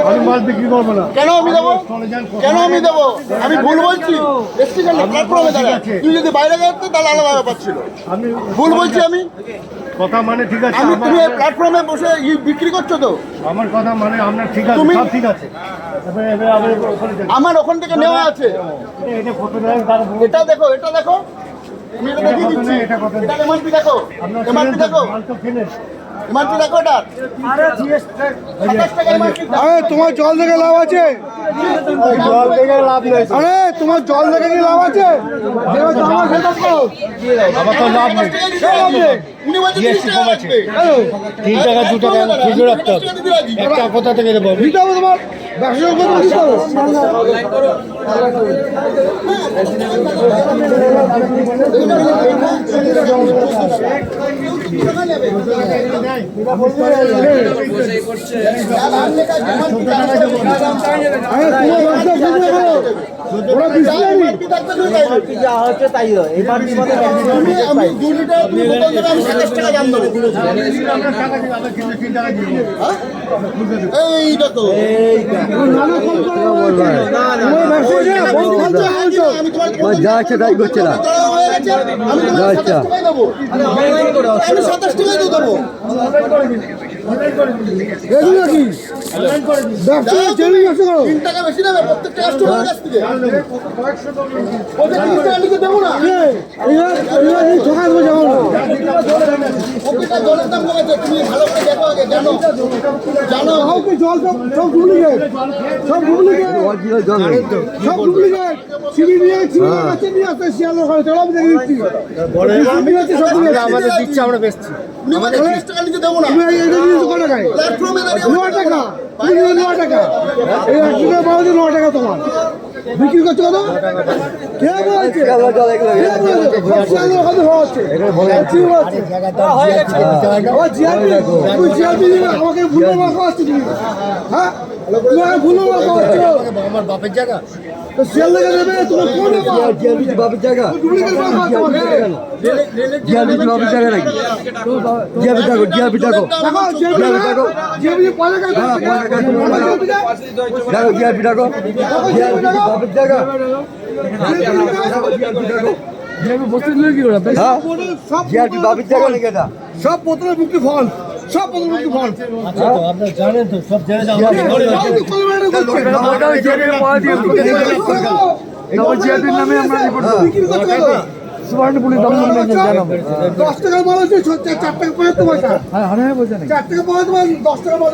আমি মাছ বিক্রি করবো না। কেন আমি দেবো? কেন আমি দেবো? আমি ভুল বলছি? প্ল্যাটফর্মে দাঁড়া, তুই যদি বাইরে যাচ্ছে তাহলে আলাদা ব্যাপার ছিল। আমি ভুল বলছি আমি? কথা মানে ঠিক আছে, আমি তুমি প্ল্যাটফর্মে বসে বিক্রি করছো তো? আমার কথা মানে আপনার ঠিক আছে, সব ঠিক আছে। আমার ওখান থেকে নেওয়া আছে। এটা কত টাকা তার বলুন। এটা দেখো, এটা দেখো, আমি এটা দেখিয়ে দিচ্ছি। এটা এমআরপি দেখো, এমআরপি দেখো, মাল তো কিনেন। এমআরপি দেখো এটা। আরে তোমার জল থেকে লাভ আছে? জল থেকে লাভ নেই। আরে তোমার জল থেকে কি লাভ আছে? আমার তো লাভ নেই। উনি বলছেন 30 টাকা লাগবে। 3 টাকা 2 টাকা খুঁজে রাখতে হবে। একটা কোথা থেকে দেবো? দিতে হবে তোমার ব্যবসা করতে দিতে হবে। যা হচ্ছে তাই হয়। এবার আমি 2 লিটার তুমি বোতল দেবে, আমি 27 টাকা দাম দেবো। এই দেখো, যা আছে তাই করছে না। আমি 27 টাকায় দেবো। আমি 27 টাকায় দিয়ে দেবো। এগুলো কি ব্যবসা জেনে ব্যবসা করো? 3 টাকা বেশি নেবে প্রত্যেকটা কাস্টমারের কাছ থেকে। ওদের 30 টাকা নিচে দেবো না। ঠকাই দেবো যেমন প্রত্যেকটা জলের দাম কমেছে, তুমি ভালো করে দেখো আগে, জানো জানো। কাউকে জল সব ডুপ্লিকেট, সব ডুপ্লিকেট, সব ডুপ্লিকেট। চিনি নিয়ে নিয়ে আসতে শিয়ালের ঘরে চলো, আমি দেখে দিচ্ছি। আমাদের দিচ্ছে, আমরা বেচছি। তুমি আমাদের 30 টাকা নিচে দেবো না। তুমি এটা নিয়ে কত টাকায়? প্ল্যাটফর্মে দাঁড়িয়ে 9 টাকা, তুমি নিয়ে 9 টাকা। এই 1 টাকা পাওয়া 9 টাকা তোমার। বিক্রি করছো কত? কে বলছে? কে বলছে? সব শিয়ালের ঘরে হচ্ছে। ঠিক আছে। আমার জিআরপি, তুমি জিআরপি দিবে, আমাকে ভুলো মার খাওয়াচ্ছো তুমি। হ্যাঁ? তোমাকে ভুলো মার খাওয়াচ্ছো। আমার বাপের জায়গা। তো শিয়াল লেগে দেবে, তোমার কোন ব্যাপার? জিআরপি বাপের জায়গা, ডুপ্লিকেট মাল খাওয়াচ্ছো আমাকে। জিআরপি বাপের জায়গা নাকি? জিআরপি দেখো, জিআরপি দেখো, দেখো, জিআরপি পয়সা কাটবে। দেখো জিআরপি দেখো, জিআরপি বাপের জায়গা। জিআরপি বাপের জায়গা নাকি এটা? সব বোতলে মুক্তি ফল, সব বোতলে মুক্তি ফল। আপনারা জানেন তো, সব জেনে যাবেন। জিআরপির নামে আমরা রিপোর্ট দেবো। সুবর্ণপুলি দমদম জানাবো। 10 টাকা মাল আছে, 4 টাকা পয়সা তোমার। হ্যাঁ, 4 টাকা পয়সা তোমার, 10 টাকা মাল